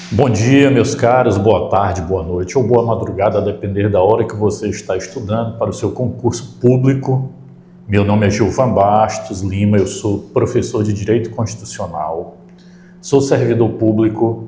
Bom dia, meus caros, boa tarde, boa noite ou boa madrugada, a depender da hora que você está estudando para o seu concurso público. Meu nome é Gilvan Bastos Lima, eu sou professor de Direito Constitucional, sou servidor público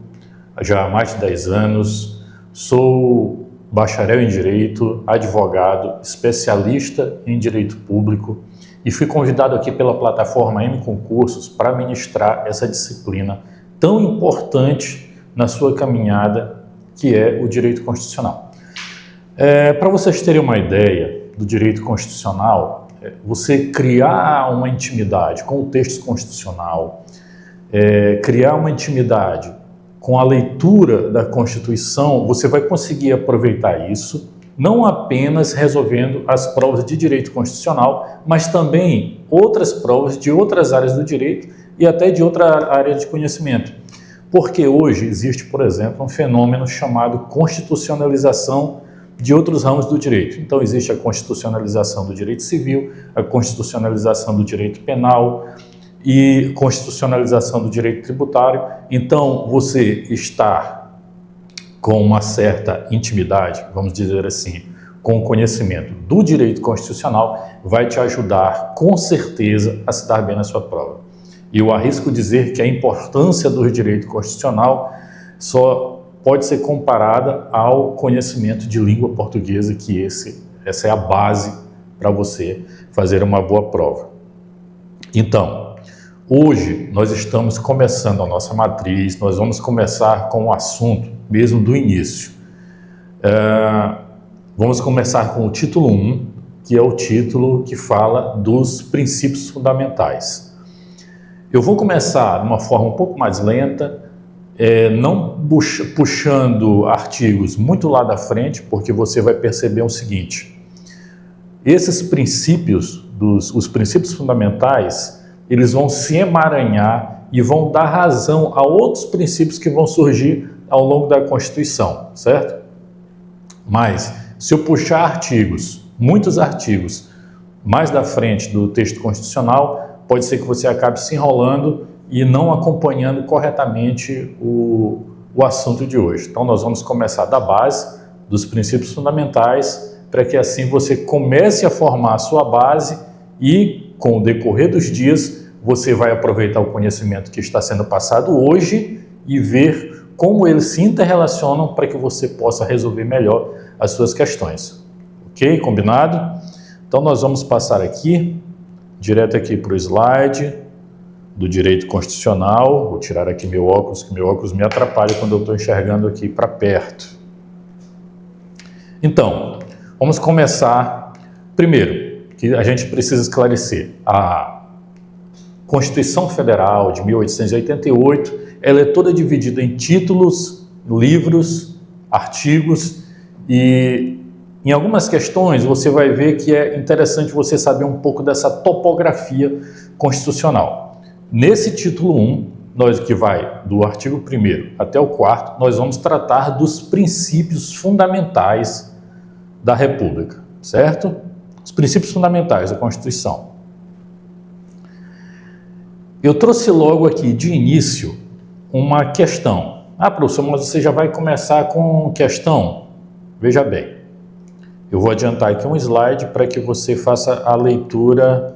já há mais de 10 anos, sou bacharel em Direito, advogado, especialista em Direito Público e fui convidado aqui pela plataforma M Concursos para ministrar essa disciplina tão importante na sua caminhada, que é o direito constitucional. Para vocês terem uma ideia do direito constitucional, você criar uma intimidade com o texto constitucional, criar uma intimidade com a leitura da Constituição, você vai conseguir aproveitar isso, não apenas resolvendo as provas de direito constitucional, mas também outras provas de outras áreas do direito e até de outra área de conhecimento. Porque hoje existe, por exemplo, um fenômeno chamado constitucionalização de outros ramos do direito. Então, existe a constitucionalização do direito civil, a constitucionalização do direito penal e constitucionalização do direito tributário. Então, você está com uma certa intimidade, vamos dizer assim, com o conhecimento do direito constitucional, vai te ajudar, com certeza, a se dar bem na sua prova. E eu arrisco dizer que a importância do direito constitucional só pode ser comparada ao conhecimento de língua portuguesa, que essa é a base para você fazer uma boa prova. Então, hoje nós estamos começando a nossa matriz, nós vamos começar com o assunto mesmo do início. Vamos começar com o título 1, que é o título que fala dos princípios fundamentais. Eu vou começar de uma forma um pouco mais lenta, não puxando artigos muito lá da frente, porque você vai perceber o seguinte: esses princípios, os princípios fundamentais, eles vão se emaranhar e vão dar razão a outros princípios que vão surgir ao longo da Constituição, certo? Mas, se eu puxar artigos, muitos artigos, mais da frente do texto constitucional, pode ser que você acabe se enrolando e não acompanhando corretamente o assunto de hoje. Então, nós vamos começar da base, dos princípios fundamentais, para que assim você comece a formar a sua base e, com o decorrer dos dias, você vai aproveitar o conhecimento que está sendo passado hoje e ver como eles se interrelacionam para que você possa resolver melhor as suas questões. Ok? Combinado? Então, nós vamos passar aqui direto aqui para o slide do direito constitucional. Vou tirar aqui meu óculos, que meu óculos me atrapalha quando eu estou enxergando aqui para perto. Então, vamos começar. Primeiro, que a gente precisa esclarecer. A Constituição Federal de 1888, ela é toda dividida em títulos, livros, artigos e em algumas questões, você vai ver que é interessante você saber um pouco dessa topografia constitucional. Nesse título 1, que vai do artigo 1º até o 4º, nós vamos tratar dos princípios fundamentais da República, certo? Os princípios fundamentais da Constituição. Eu trouxe logo aqui de início uma questão. Professor, mas você já vai começar com questão? Veja bem. Eu vou adiantar aqui um slide para que você faça a leitura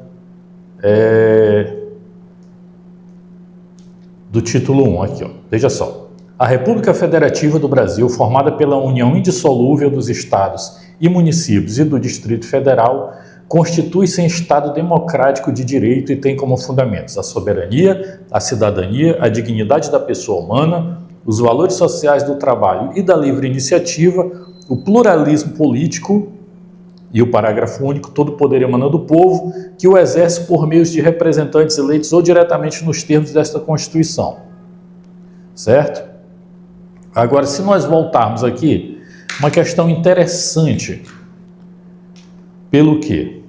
do título 1 aqui. Veja só. A República Federativa do Brasil, formada pela união indissolúvel dos estados e municípios e do Distrito Federal, constitui-se em Estado democrático de direito e tem como fundamentos a soberania, a cidadania, a dignidade da pessoa humana, os valores sociais do trabalho e da livre iniciativa, o pluralismo político e o parágrafo único, todo poder emana do povo, que o exerce por meio de representantes eleitos ou diretamente nos termos desta Constituição. Certo? Agora, se nós voltarmos aqui, uma questão interessante. Pelo quê?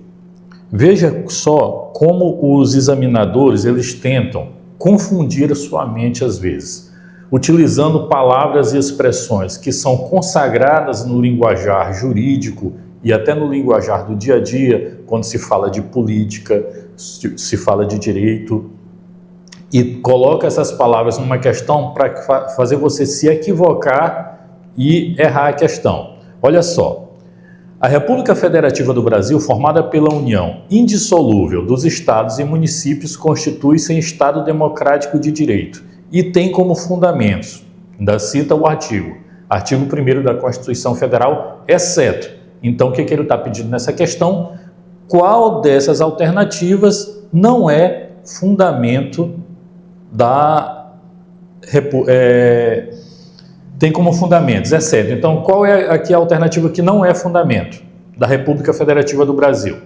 Veja só como os examinadores, eles tentam confundir a sua mente às vezes, utilizando palavras e expressões que são consagradas no linguajar jurídico e até no linguajar do dia a dia, quando se fala de política, se fala de direito, e coloca essas palavras numa questão para fazer você se equivocar e errar a questão. Olha só, a República Federativa do Brasil, formada pela união indissolúvel dos estados e municípios, constitui-se em Estado democrático de direito e tem como fundamentos, ainda cita o artigo 1º da Constituição Federal, exceto. Então, o que ele está pedindo nessa questão? Qual dessas alternativas não é fundamento tem como fundamentos, exceto. Então, qual é aqui a alternativa que não é fundamento da República Federativa do Brasil?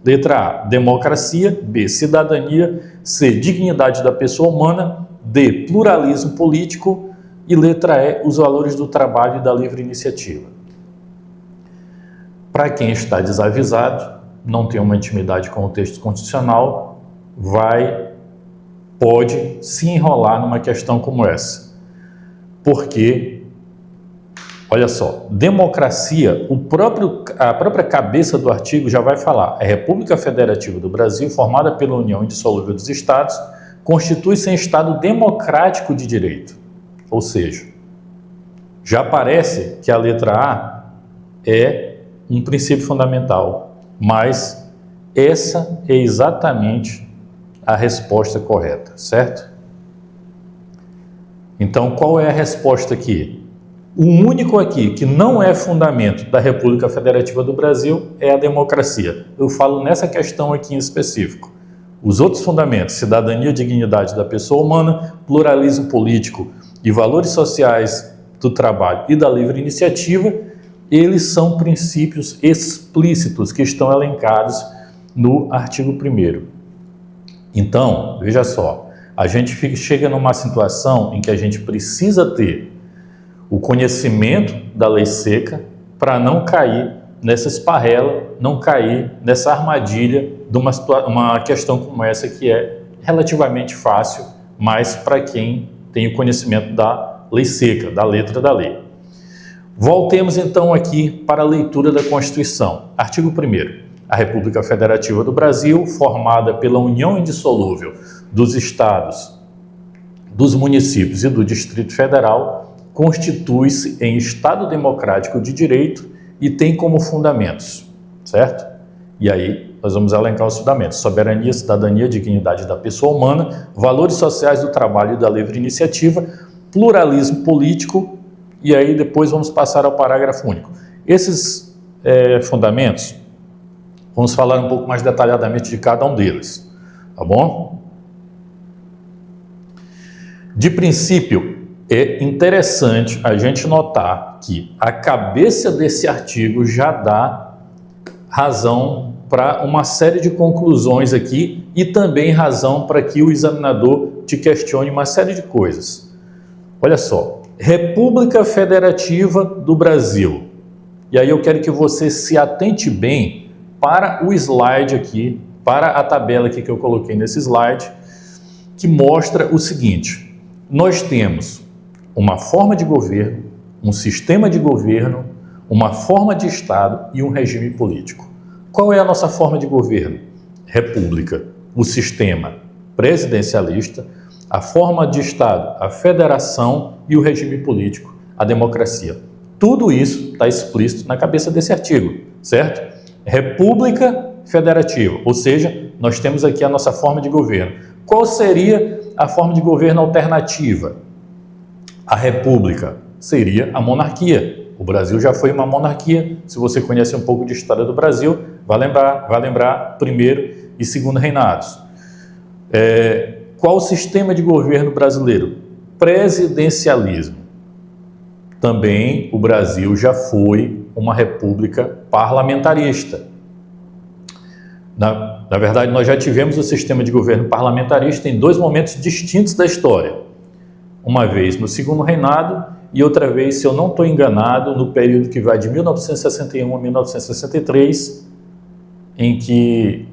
Letra A, democracia. B, cidadania. C, dignidade da pessoa humana. D, pluralismo político. E letra E, os valores do trabalho e da livre iniciativa. Para quem está desavisado, não tem uma intimidade com o texto constitucional, pode se enrolar numa questão como essa. Porque, olha só, democracia, a própria cabeça do artigo já vai falar: a República Federativa do Brasil, formada pela união indissolúvel dos estados, constitui-se em Estado democrático de direito. Ou seja, já parece que a letra A é um princípio fundamental, mas essa é exatamente a resposta correta, certo? Então, qual é a resposta aqui? O único aqui que não é fundamento da República Federativa do Brasil é a democracia. Eu falo nessa questão aqui em específico. Os outros fundamentos, cidadania e dignidade da pessoa humana, pluralismo político e valores sociais do trabalho e da livre iniciativa, eles são princípios explícitos que estão elencados no artigo 1º. Então, veja só, a gente chega numa situação em que a gente precisa ter o conhecimento da lei seca para não cair nessa esparrela, não cair nessa armadilha de uma questão como essa, que é relativamente fácil, mas para quem tem o conhecimento da lei seca, da letra da lei. Voltemos então aqui para a leitura da Constituição. Artigo 1º. A República Federativa do Brasil, formada pela união indissolúvel dos estados, dos municípios e do Distrito Federal, constitui-se em Estado democrático de direito e tem como fundamentos, certo? E aí nós vamos elencar os fundamentos: soberania, cidadania, dignidade da pessoa humana, valores sociais do trabalho e da livre iniciativa, pluralismo político, e aí depois vamos passar ao parágrafo único. Esses fundamentos, vamos falar um pouco mais detalhadamente de cada um deles, tá bom? De princípio, é interessante a gente notar que a cabeça desse artigo já dá razão para uma série de conclusões aqui e também razão para que o examinador te questione uma série de coisas. Olha só, República Federativa do Brasil. E aí eu quero que você se atente bem para o slide aqui, para a tabela aqui que eu coloquei nesse slide, que mostra o seguinte: nós temos uma forma de governo, um sistema de governo, uma forma de Estado e um regime político. Qual é a nossa forma de governo? República. O sistema presidencialista, a forma de Estado, a federação e o regime político, a democracia. Tudo isso está explícito na cabeça desse artigo, certo? República Federativa, ou seja, nós temos aqui a nossa forma de governo. Qual seria a forma de governo alternativa? A república seria a monarquia. O Brasil já foi uma monarquia. Se você conhece um pouco de história do Brasil, vai lembrar primeiro e segundo reinados. Qual o sistema de governo brasileiro? Presidencialismo. Também o Brasil já foi uma república parlamentarista. Na verdade, nós já tivemos o sistema de governo parlamentarista em dois momentos distintos da história. Uma vez no segundo reinado e outra vez, se eu não estou enganado, no período que vai de 1961 a 1963, em que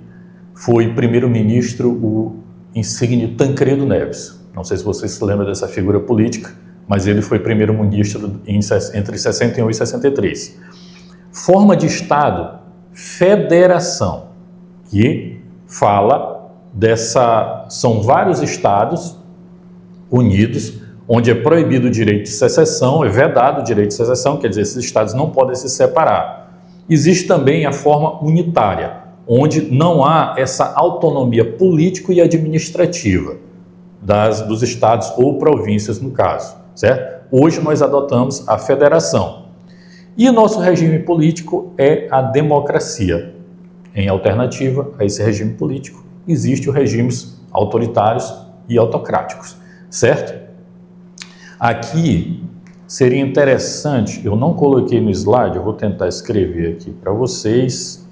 foi primeiro-ministro o insigne Tancredo Neves. Não sei se você se lembra dessa figura política, mas ele foi primeiro-ministro entre 61 e 63. Forma de Estado, federação, que fala são vários estados unidos, onde é proibido o direito de secessão, é vedado o direito de secessão, quer dizer, esses estados não podem se separar. Existe também a forma unitária, onde não há essa autonomia política e administrativa dos estados ou províncias, no caso, certo? Hoje nós adotamos a federação. E o nosso regime político é a democracia. Em alternativa a esse regime político, existem os regimes autoritários e autocráticos, certo? Aqui seria interessante, eu não coloquei no slide, eu vou tentar escrever aqui para vocês.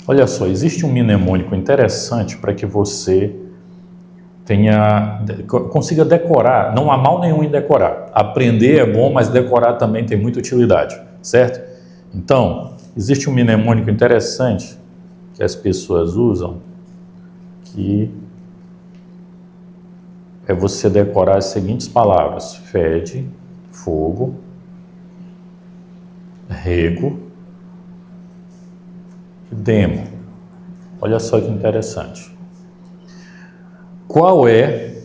Olha só, existe um mnemônico interessante para que você consiga decorar. Não há mal nenhum em decorar. Aprender é bom, mas decorar também tem muita utilidade, certo? Então, existe um mnemônico interessante que as pessoas usam, que é você decorar as seguintes palavras: fede, fogo, rego e demo. Olha só que interessante. Qual é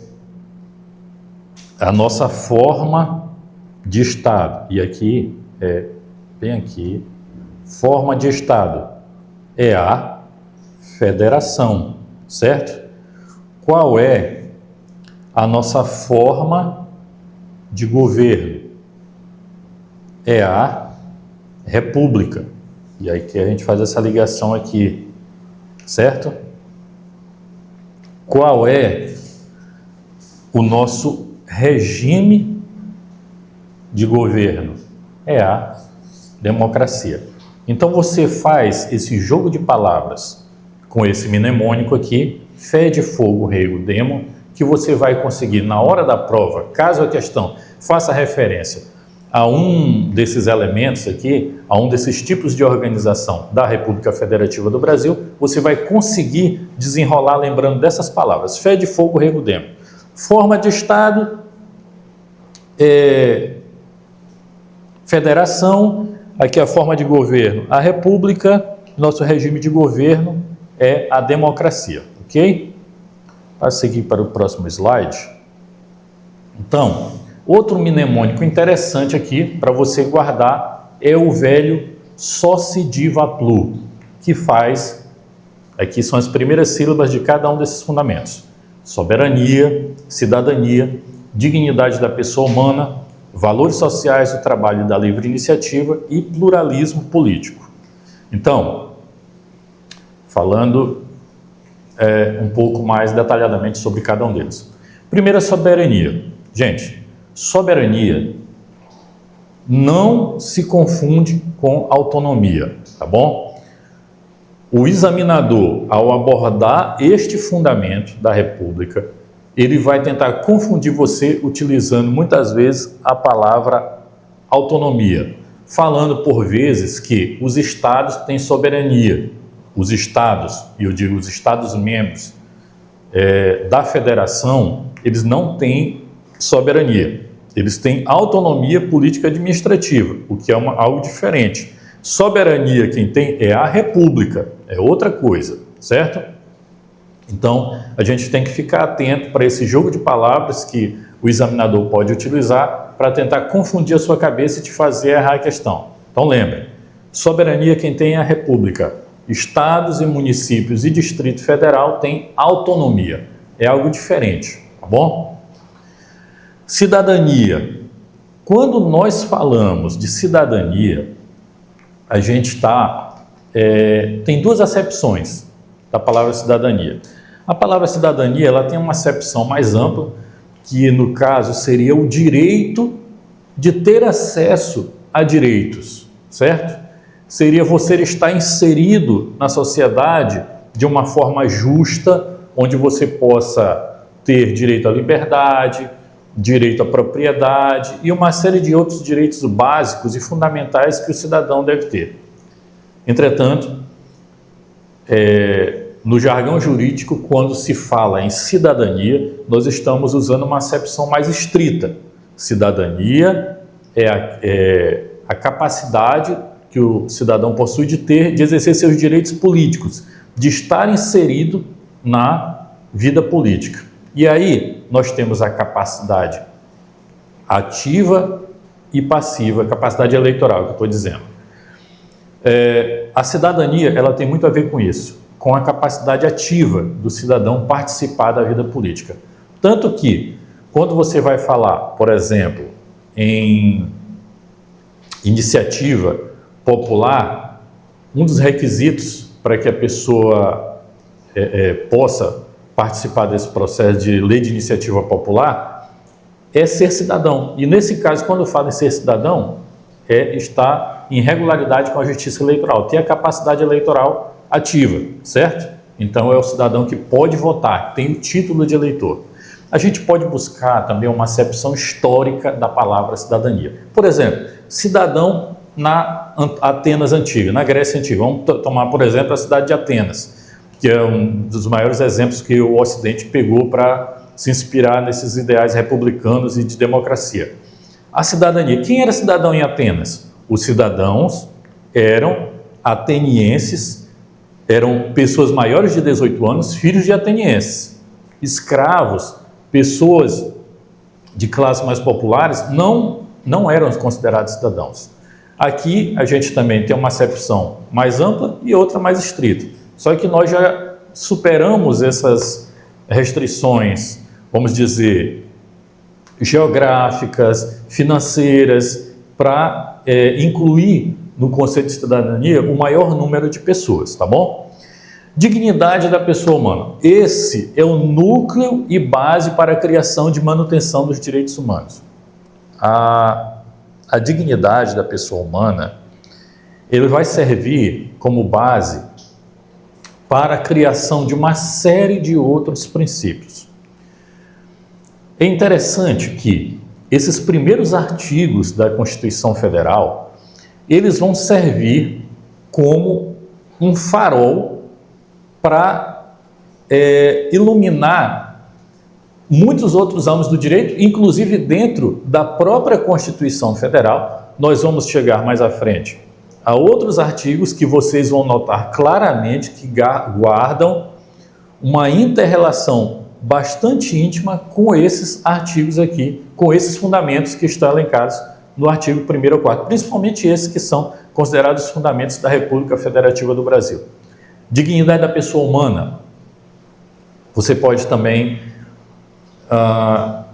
a nossa forma de Estado? E aqui, bem aqui, forma de Estado é a federação, certo? Qual é a nossa forma de governo? É a república. E aí que a gente faz essa ligação aqui, certo? Qual é o nosso regime de governo? É a democracia. Então você faz esse jogo de palavras com esse mnemônico aqui, fede, fogo, rego, demo, que você vai conseguir na hora da prova, caso a questão faça referência a um desses elementos aqui, a um desses tipos de organização da República Federativa do Brasil, você vai conseguir desenrolar lembrando dessas palavras: fede, fogo, rego, demo. Forma de Estado, federação, aqui a forma de governo, a república, nosso regime de governo é a democracia, ok? Para seguir para o próximo slide. Então, outro mnemônico interessante aqui para você guardar é o velho soci diva plu, que faz, aqui são as primeiras sílabas de cada um desses fundamentos: soberania, cidadania, dignidade da pessoa humana, valores sociais do trabalho e da livre iniciativa e pluralismo político. Então, falando um pouco mais detalhadamente sobre cada um deles. Primeiro, a soberania. Gente, soberania não se confunde com autonomia, tá bom? O examinador, ao abordar este fundamento da República, ele vai tentar confundir você utilizando muitas vezes a palavra autonomia, falando por vezes que os estados têm soberania. Os estados, e eu digo os estados membros da federação, eles não têm soberania. Eles têm autonomia política administrativa, o que é algo diferente. Soberania quem tem é a república, é outra coisa, certo? Então, a gente tem que ficar atento para esse jogo de palavras que o examinador pode utilizar para tentar confundir a sua cabeça e te fazer errar a questão. Então, lembre, soberania quem tem é a república. Estados e municípios e Distrito Federal têm autonomia. É algo diferente, tá bom? Cidadania. Quando nós falamos de cidadania, a gente tem duas acepções da palavra cidadania. A palavra cidadania ela tem uma acepção mais ampla, que no caso seria o direito de ter acesso a direitos, certo? Seria você estar inserido na sociedade de uma forma justa, onde você possa ter direito à liberdade, direito à propriedade e uma série de outros direitos básicos e fundamentais que o cidadão deve ter. Entretanto, no jargão jurídico, quando se fala em cidadania, nós estamos usando uma acepção mais estrita. Cidadania é a capacidade que o cidadão possui de exercer seus direitos políticos, de estar inserido na vida política. E aí nós temos a capacidade ativa e passiva, a capacidade eleitoral, que eu estou dizendo. A cidadania, ela tem muito a ver com isso, com a capacidade ativa do cidadão participar da vida política. Tanto que, quando você vai falar, por exemplo, em iniciativa popular, um dos requisitos para que a pessoa possa participar desse processo de lei de iniciativa popular é ser cidadão. E nesse caso, quando eu falo em ser cidadão, está em regularidade com a justiça eleitoral, tem a capacidade eleitoral ativa, certo? Então é o cidadão que pode votar, tem o título de eleitor. A gente pode buscar também uma acepção histórica da palavra cidadania. Por exemplo, cidadão na Atenas antiga, na Grécia antiga. Vamos tomar, por exemplo, a cidade de Atenas, que é um dos maiores exemplos que o Ocidente pegou para se inspirar nesses ideais republicanos e de democracia. A cidadania. Quem era cidadão em Atenas? Os cidadãos eram atenienses, eram pessoas maiores de 18 anos, filhos de atenienses. Escravos, pessoas de classes mais populares, não eram considerados cidadãos. Aqui a gente também tem uma acepção mais ampla e outra mais estrita. Só que nós já superamos essas restrições, vamos dizer, geográficas, financeiras, para incluir no conceito de cidadania o maior número de pessoas, tá bom? Dignidade da pessoa humana. Esse é o núcleo e base para a criação de manutenção dos direitos humanos. A dignidade da pessoa humana, ele vai servir como base para a criação de uma série de outros princípios. É interessante que esses primeiros artigos da Constituição Federal, eles vão servir como um farol para iluminar muitos outros âmbitos do direito, inclusive dentro da própria Constituição Federal. Nós vamos chegar mais à frente a outros artigos que vocês vão notar claramente que guardam uma inter-relação bastante íntima com esses artigos aqui, com esses fundamentos que estão elencados no artigo 1º ao 4º, principalmente esses que são considerados os fundamentos da República Federativa do Brasil. Dignidade da pessoa humana. Você pode também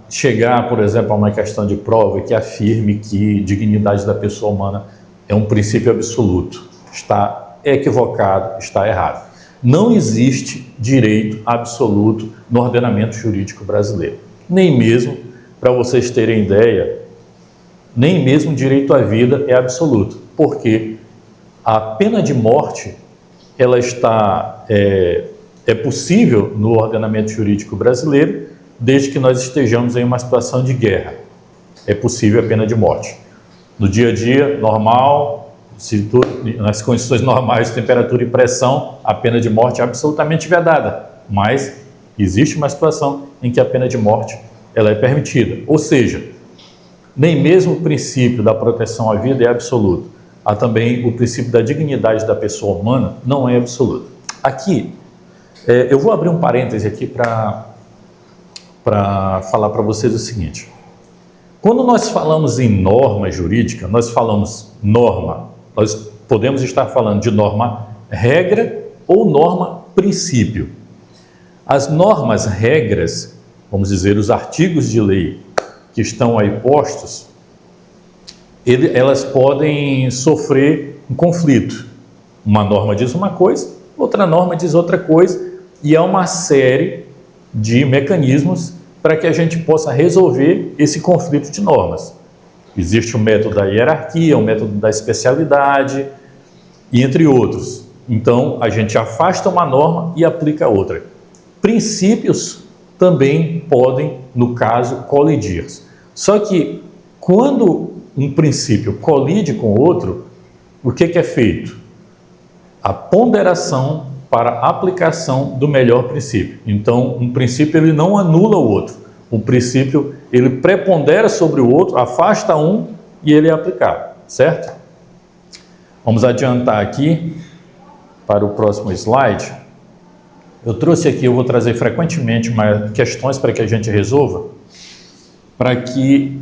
chegar, por exemplo, a uma questão de prova que afirme que dignidade da pessoa humana é um princípio absoluto. Está equivocado, está errado. Não existe direito absoluto no ordenamento jurídico brasileiro. Nem mesmo, para vocês terem ideia, nem mesmo direito à vida é absoluto, porque a pena de morte, ela é possível no ordenamento jurídico brasileiro, desde que nós estejamos em uma situação de guerra. É possível a pena de morte. No dia a dia, normal, nas condições normais de temperatura e pressão, a pena de morte é absolutamente vedada. Mas existe uma situação em que a pena de morte ela é permitida. Ou seja, nem mesmo o princípio da proteção à vida é absoluto. Há também o princípio da dignidade da pessoa humana não é absoluto. Aqui, eu vou abrir um parêntese aqui para falar para vocês o seguinte. Quando nós falamos em norma jurídica, nós falamos norma, nós podemos estar falando de norma regra ou norma princípio. As normas regras, vamos dizer, os artigos de lei que estão aí postos, elas podem sofrer um conflito. Uma norma diz uma coisa, outra norma diz outra coisa, e há uma série de mecanismos para que a gente possa resolver esse conflito de normas. Existe o método da hierarquia, o método da especialidade, e entre outros. Então, a gente afasta uma norma e aplica outra. Princípios também podem, no caso, colidir. Só que, quando um princípio colide com outro, o que é feito? A ponderação para a aplicação do melhor princípio. Então, um princípio ele não anula o outro. O princípio ele prepondera sobre o outro, afasta um e ele é aplicado. certo? Vamos adiantar aqui para o próximo slide. Eu trouxe aqui, eu vou trazer frequentemente questões para que a gente resolva, para que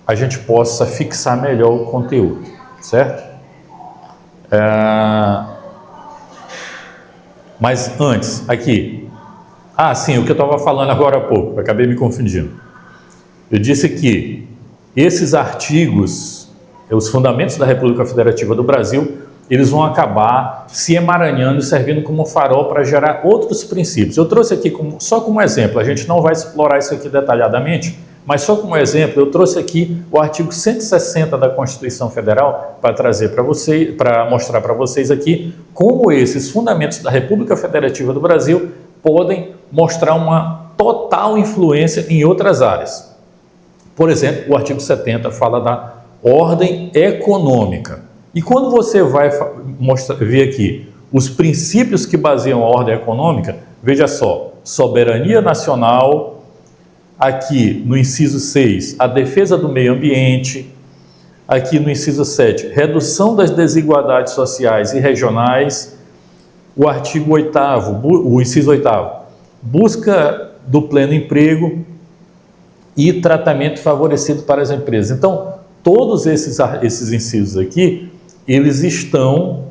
a gente possa fixar melhor o conteúdo, certo? Mas antes, aqui. Sim, o que eu estava falando agora há pouco, acabei me confundindo. Eu disse que esses artigos, os fundamentos da República Federativa do Brasil, eles vão acabar se emaranhando e servindo como farol para gerar outros princípios. Eu trouxe aqui só como exemplo, a gente não vai explorar isso aqui detalhadamente, mas só como exemplo, eu trouxe aqui o artigo 160 da Constituição Federal para trazer para vocês, para mostrar para vocês aqui como esses fundamentos da República Federativa do Brasil podem mostrar uma total influência em outras áreas. Por exemplo, o artigo 70 fala da ordem econômica. E quando você vai ver aqui os princípios que baseiam a ordem econômica, veja só, soberania nacional, aqui no inciso 6, a defesa do meio ambiente, aqui no inciso 7, redução das desigualdades sociais e regionais, o artigo 8º, o inciso 8º, busca do pleno emprego e tratamento favorecido para as empresas. Então, todos esses incisos aqui, eles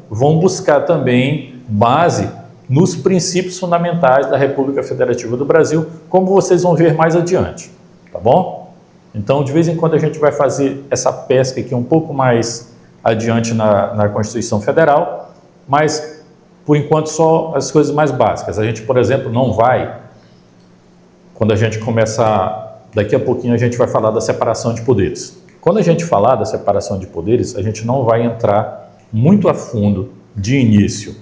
vão buscar também base nos princípios fundamentais da República Federativa do Brasil, como vocês vão ver mais adiante, tá bom? Então, de vez em quando a gente vai fazer essa pesca aqui um pouco mais adiante na Constituição Federal, mas, por enquanto, só as coisas mais básicas. A gente, por exemplo, não vai, quando a gente começar, daqui a pouquinho a gente vai falar da separação de poderes. Quando a gente falar da separação de poderes, a gente não vai entrar muito a fundo de início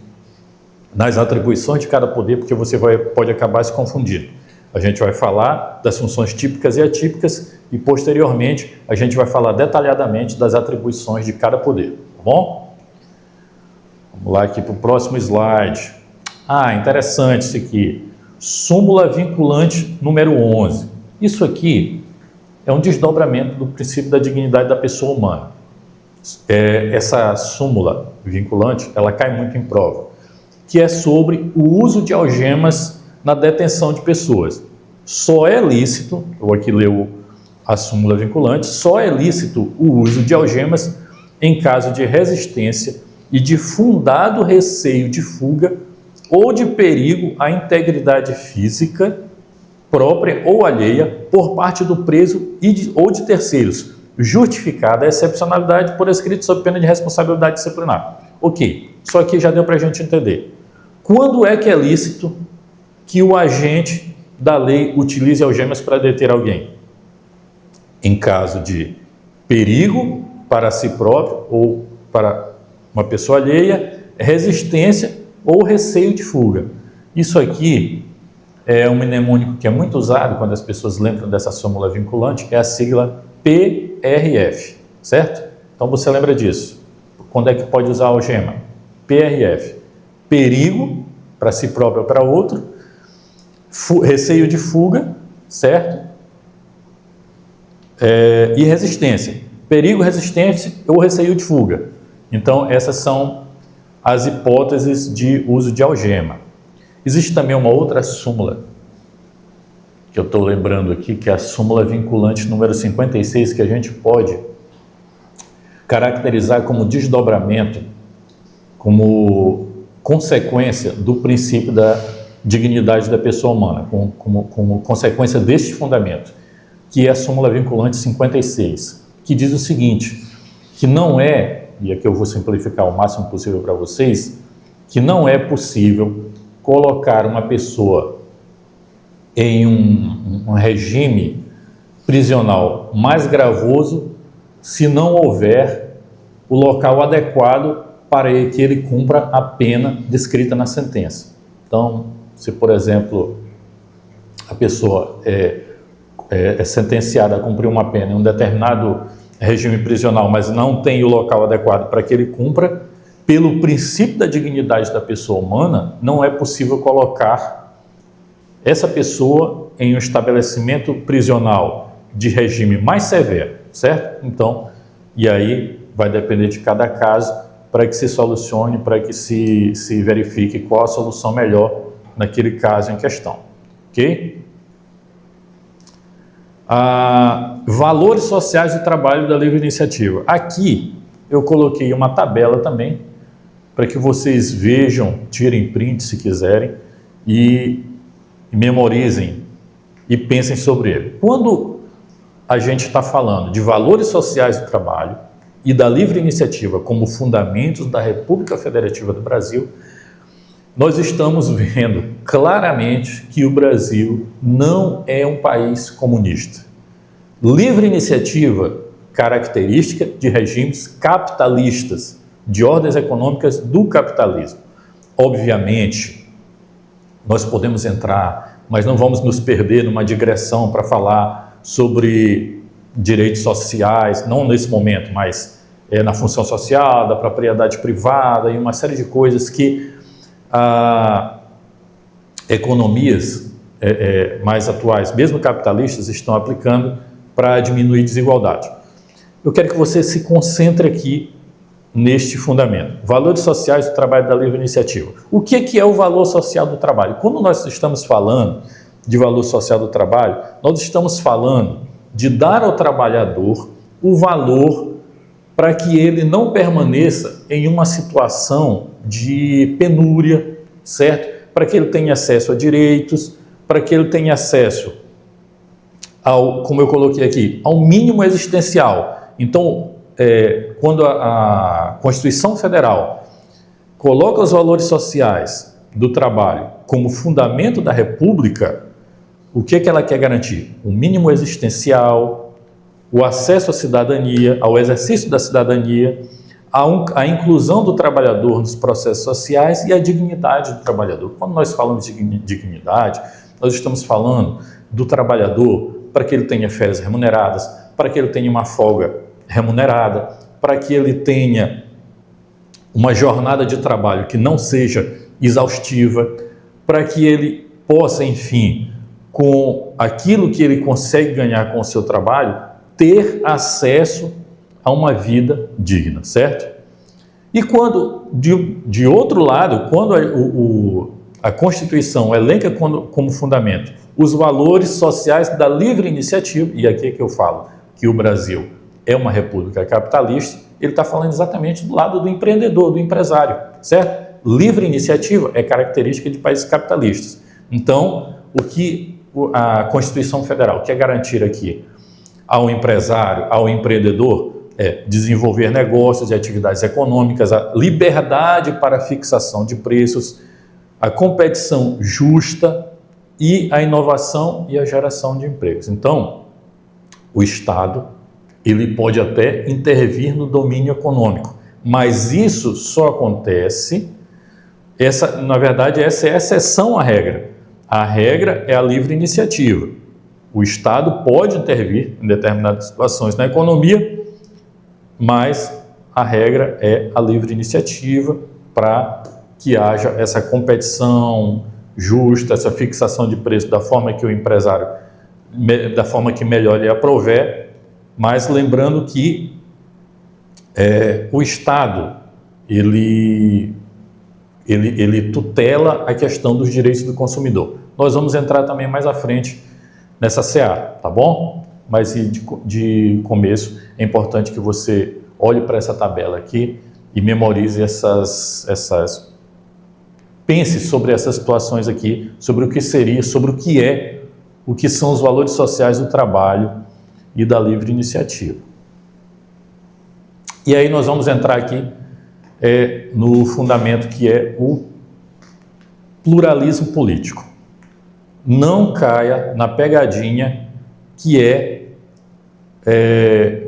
nas atribuições de cada poder, porque você pode acabar se confundindo. A gente vai falar das funções típicas e atípicas e, posteriormente, a gente vai falar detalhadamente das atribuições de cada poder, tá bom? Vamos lá aqui para o próximo slide. Interessante isso aqui. Súmula vinculante número 11. Isso aqui é um desdobramento do princípio da dignidade da pessoa humana. Essa súmula vinculante, ela cai muito em prova, que é sobre o uso de algemas na detenção de pessoas. Só é lícito, eu vou aqui ler a súmula vinculante, só é lícito o uso de algemas em caso de resistência e de fundado receio de fuga ou de perigo à integridade física própria ou alheia por parte do preso ou de terceiros, justificada a excepcionalidade por escrito sob pena de responsabilidade disciplinar. Ok, só aqui já deu para a gente entender. Quando é que é lícito que o agente da lei utilize algemas para deter alguém? Em caso de perigo para si próprio ou para uma pessoa alheia, resistência ou receio de fuga. Isso aqui é um mnemônico que é muito usado quando as pessoas lembram dessa súmula vinculante, é a sigla PRF, certo? Então você lembra disso. Quando é que pode usar a algema? PRF. Perigo para si próprio ou para outro, receio de fuga, certo? E resistência. Perigo, resistência ou receio de fuga. Então essas são as hipóteses de uso de algema. Existe também uma outra súmula, que eu estou lembrando aqui, que é a súmula vinculante número 56, que a gente pode caracterizar como desdobramento, como consequência do princípio da dignidade da pessoa humana, como consequência deste fundamento, que é a súmula vinculante 56, que diz o seguinte, que não é, e aqui eu vou simplificar o máximo possível para vocês, que não é possível colocar uma pessoa em um regime prisional mais gravoso se não houver o local adequado para que ele cumpra a pena descrita na sentença. Então, se, por exemplo, a pessoa é sentenciada a cumprir uma pena em um determinado regime prisional, mas não tem o local adequado para que ele cumpra, pelo princípio da dignidade da pessoa humana, não é possível colocar essa pessoa em um estabelecimento prisional de regime mais severo, certo? Então, e aí vai depender de cada caso para que se solucione, para que se verifique qual a solução melhor naquele caso em questão, ok? Valores sociais do trabalho da livre iniciativa. Aqui eu coloquei uma tabela também, para que vocês vejam, tirem print se quiserem, e memorizem e pensem sobre ele. Quando a gente está falando de valores sociais do trabalho e da livre iniciativa como fundamentos da República Federativa do Brasil, nós estamos vendo claramente que o Brasil não é um país comunista. Livre iniciativa, característica de regimes capitalistas, de ordens econômicas do capitalismo. Obviamente, nós podemos entrar, mas não vamos nos perder numa digressão para falar sobre direitos sociais, não nesse momento, mas na função social, da propriedade privada e uma série de coisas que economias mais atuais, mesmo capitalistas, estão aplicando para diminuir desigualdade. Eu quero que você se concentre aqui neste fundamento. Valores sociais do trabalho da livre iniciativa. O que é o valor social do trabalho? Quando nós estamos falando de valor social do trabalho, nós estamos falando de dar ao trabalhador o valor para que ele não permaneça em uma situação de penúria, certo? Para que ele tenha acesso a direitos, para que ele tenha acesso ao, como eu coloquei aqui, ao mínimo existencial. Então, quando a Constituição Federal coloca os valores sociais do trabalho como fundamento da República, o que ela quer garantir? O mínimo existencial, o acesso à cidadania, ao exercício da cidadania, a inclusão do trabalhador nos processos sociais e a dignidade do trabalhador. Quando nós falamos de dignidade, nós estamos falando do trabalhador para que ele tenha férias remuneradas, para que ele tenha uma folga remunerada, para que ele tenha uma jornada de trabalho que não seja exaustiva, para que ele possa, enfim, com aquilo que ele consegue ganhar com o seu trabalho, ter acesso a uma vida digna, certo? E quando, de outro lado, quando a Constituição elenca como fundamento os valores sociais da livre iniciativa, e aqui é que eu falo que o Brasil é uma república capitalista, ele está falando exatamente do lado do empreendedor, do empresário, certo? Livre iniciativa é característica de países capitalistas. Então, o que a Constituição Federal quer garantir aqui ao empresário, ao empreendedor, é desenvolver negócios e atividades econômicas, a liberdade para a fixação de preços, a competição justa e a inovação e a geração de empregos. Então, o Estado, ele pode até intervir no domínio econômico, mas isso só acontece, na verdade, essa é a exceção à regra. A regra é a livre iniciativa. O Estado pode intervir em determinadas situações na economia, mas a regra é a livre iniciativa para que haja essa competição justa, essa fixação de preço da forma que o empresário, da forma que melhor lhe aprover, mas lembrando que o Estado, ele tutela a questão dos direitos do consumidor. Nós vamos entrar também mais à frente nessa seara, tá bom? Mas de começo é importante que você olhe para essa tabela aqui e memorize pense sobre essas situações aqui, sobre o que seria, sobre o que são os valores sociais do trabalho e da livre iniciativa. E aí nós vamos entrar aqui no fundamento que é o pluralismo político. Não caia na pegadinha que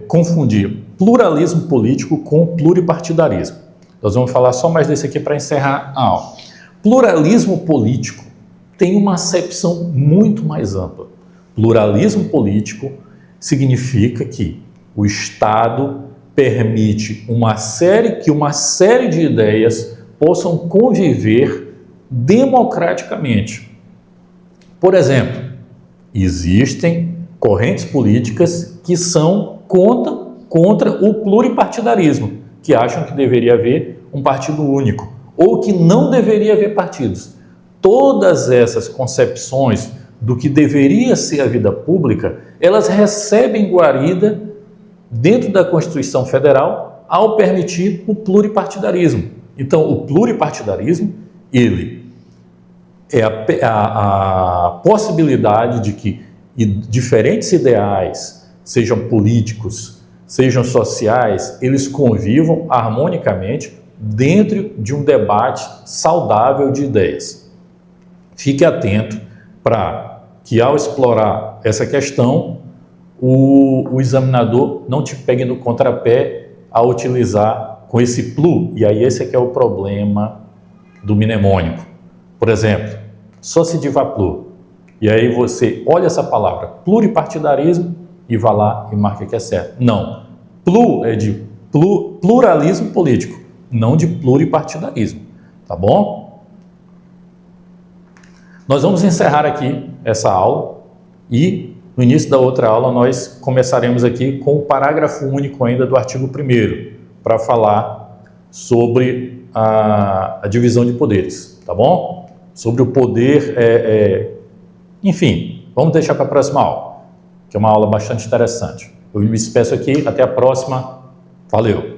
confundir pluralismo político com pluripartidarismo. Nós vamos falar só mais desse aqui para encerrar a aula. Pluralismo político tem uma acepção muito mais ampla. Pluralismo político significa que o Estado permite que uma série de ideias possam conviver democraticamente. Por exemplo, existem correntes políticas que contam contra o pluripartidarismo, que acham que deveria haver um partido único, ou que não deveria haver partidos. Todas essas concepções do que deveria ser a vida pública, elas recebem guarida dentro da Constituição Federal ao permitir o pluripartidarismo. Então, o pluripartidarismo, ele é a possibilidade de que diferentes ideais, sejam políticos, sejam sociais, eles convivam harmonicamente dentro de um debate saudável de ideias. Fique atento para que, ao explorar essa questão, o examinador não te pegue no contrapé a utilizar com esse plu, e aí esse é que é o problema do mnemônico. Por exemplo, só se diva plu, e aí você olha essa palavra, pluripartidarismo, e vai lá e marca que é certo. Não, plu é de pluralismo político, não de pluripartidarismo, tá bom? Nós vamos encerrar aqui essa aula e no início da outra aula nós começaremos aqui com o parágrafo único ainda do artigo 1º, para falar sobre a divisão de poderes, tá bom? Sobre o poder, enfim, vamos deixar para a próxima aula, que é uma aula bastante interessante. Eu me despeço aqui, até a próxima, valeu!